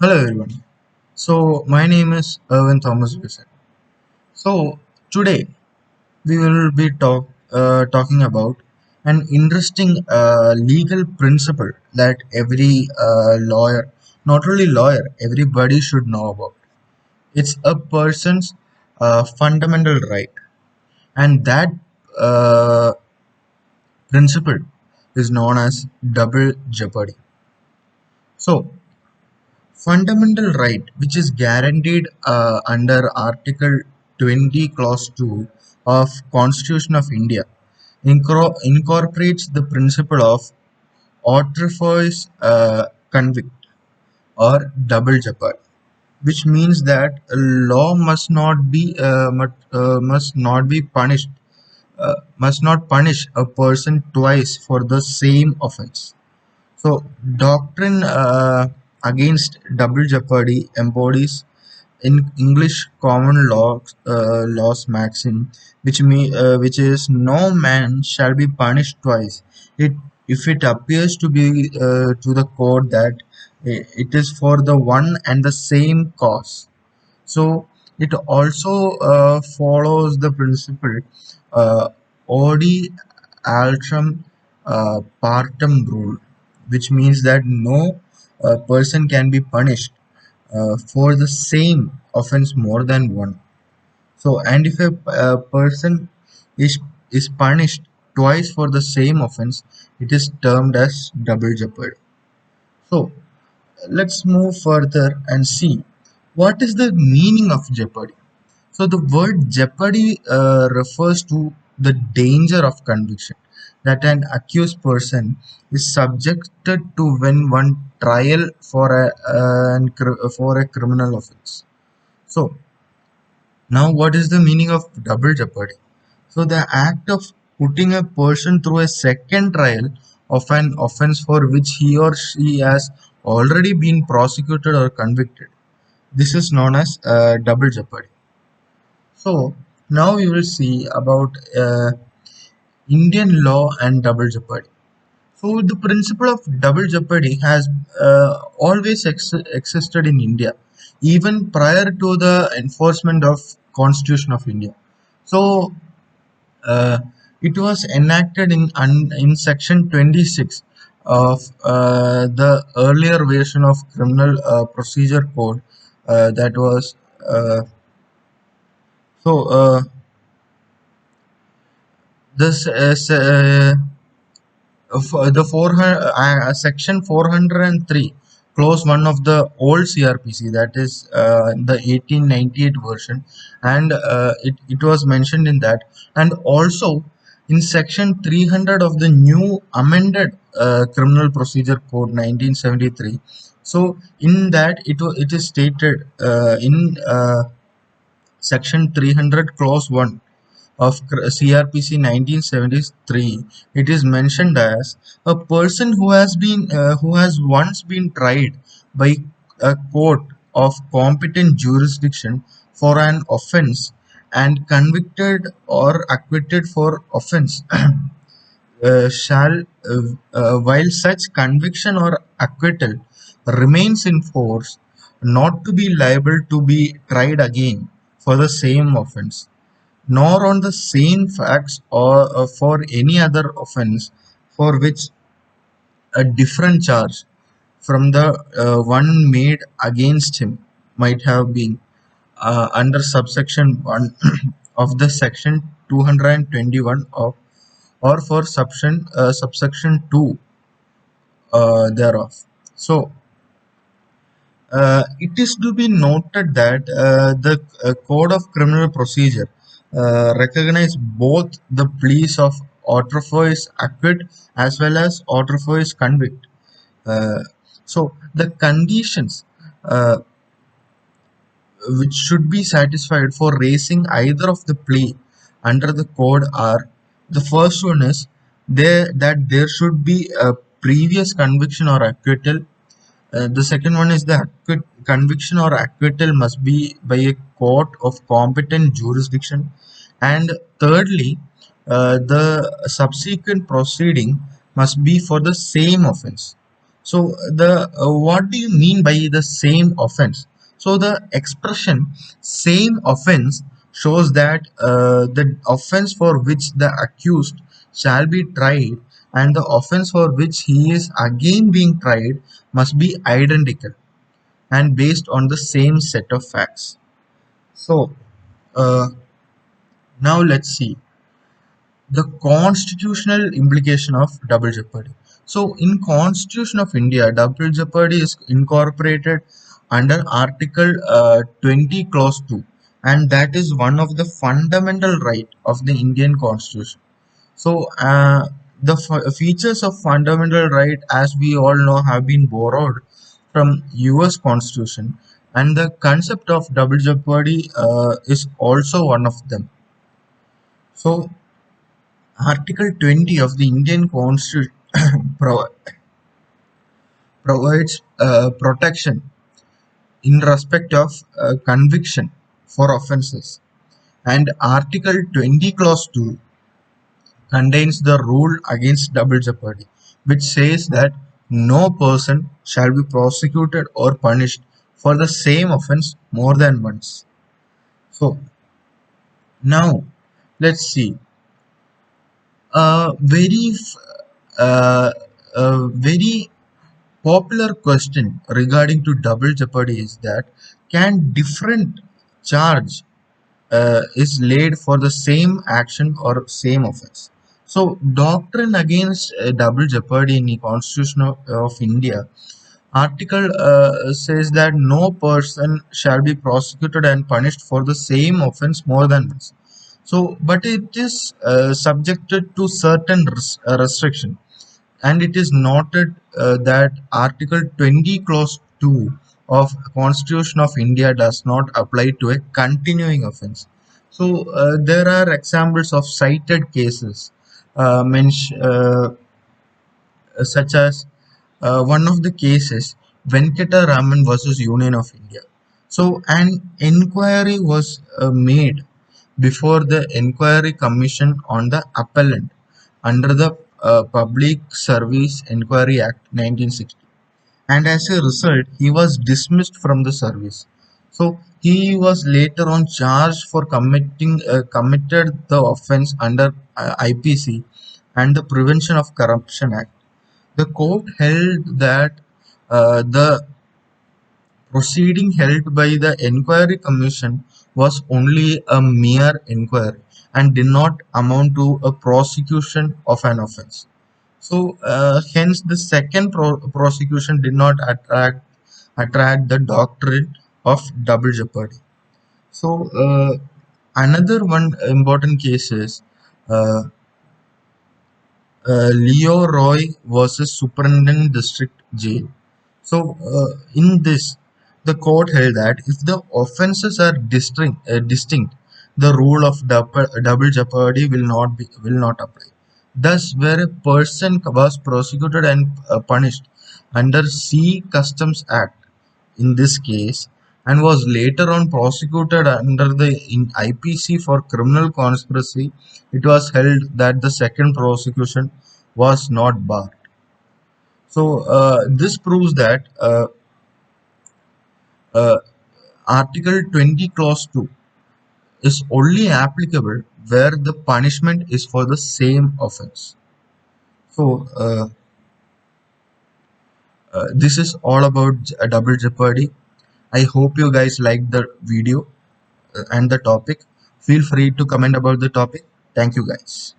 Hello everyone. So my name is Erwin Thomas Wilson. So today we will be talking about an interesting legal principle that every lawyer, not only lawyer, everybody should know about. It's a person's fundamental right, and that uh, principle is known as double jeopardy. So fundamental right, which is guaranteed under Article 20, Clause 2 of Constitution of India, incorporates the principle of authorized convict or double jeopardy, which means that a law must not be punished must not punish a person twice for the same offense. So, doctrine against double jeopardy embodies in English common laws maxim, which is no man shall be punished twice. It if it appears to be to the court that it is for the one and the same cause. So it also follows the principle uh, odi altrum partem rule, which means that no person can be punished for the same offense more than one. So, and if a person is is punished twice for the same offense, it is termed as double jeopardy. So, let's move further and see what is the meaning of jeopardy. So the word jeopardy refers to the danger of conviction that an accused person is subjected to when one trial for a criminal offense. So now what is the meaning of double jeopardy? So the act of putting a person through a second trial of an offense for which he or she has already been prosecuted or convicted. This is known as double jeopardy. So now we will see about Indian law and double jeopardy. So the principle of double jeopardy has always existed in India, even prior to the enforcement of Constitution of India. So uh, it was enacted in Section 26 of the earlier version of Criminal Procedure Code. That was so. This the section 403 clause 1 of the old CRPC, that is the 1898 version, and it was mentioned in that, and also in section 300 of the new amended criminal procedure code 1973. So in that it is stated in section 300 clause 1 of CRPC 1973, it is mentioned as a person who has once been tried by a court of competent jurisdiction for an offence and convicted or acquitted for offence shall while such conviction or acquittal remains in force, not to be liable to be tried again for the same offence, nor on the same facts or for any other offence for which a different charge from the one made against him might have been under subsection 1 of the section 221 of, or for subsection 2 thereof. So it is to be noted that the Code of Criminal Procedure recognize both the pleas of authorized acquit as well as authorized convict. Uh, so the conditions uh, which should be satisfied for raising either of the plea under the code are: the first one is that there should be a previous conviction or acquittal. The second one is the conviction or acquittal must be by a court of competent jurisdiction. And thirdly, the subsequent proceeding must be for the same offense. So the what do you mean by the same offense? So the expression same offense shows that the offense for which the accused shall be tried and the offense for which he is again being tried must be identical and based on the same set of facts. So uh, now let's see the constitutional implication of double jeopardy. So in Constitution of India, double jeopardy is incorporated under Article 20 Clause 2, and that is one of the fundamental right of the Indian Constitution. So the features of fundamental right, as we all know, have been borrowed from US Constitution, and the concept of double jeopardy is also one of them. So Article 20 of the Indian Constitution pro- provides protection in respect of conviction for offences, and Article 20 Clause 2 contains the rule against double jeopardy, which says that no person shall be prosecuted or punished for the same offence more than once. So now let's see. A uh, very popular question regarding to double jeopardy is that can different charge is laid for the same action or same offense. So doctrine against double jeopardy in the Constitution of India article says that no person shall be prosecuted and punished for the same offense more than once. So but it is subjected to certain restriction, and it is noted that Article 20 Clause 2 of Constitution of India does not apply to a continuing offence. So there are examples of cited cases such as one of the cases Venkataraman versus Union of India. So an inquiry was made before the Inquiry Commission on the appellant under the Public Service Inquiry Act 1960, and as a result he was dismissed from the service. So he was later on charged for committed the offence under IPC and the Prevention of Corruption Act. The court held that the proceeding held by the Inquiry Commission was only a mere inquiry and did not amount to a prosecution of an offence. So, hence, the second prosecution did not attract the doctrine of double jeopardy. So, another one important case is uh, Leo Roy versus Superintendent District Jail. So, in this, the court held that if the offences are distinct, the rule of double jeopardy will not apply. Thus, where a person was prosecuted and punished under C Customs Act in this case and was later on prosecuted under the IPC for criminal conspiracy, it was held that the second prosecution was not barred. So this proves that uh, Article 20 Clause 2 is only applicable where the punishment is for the same offense. So this is all about double jeopardy. I hope you guys liked the video and the topic. Feel free to comment about the topic. Thank you guys.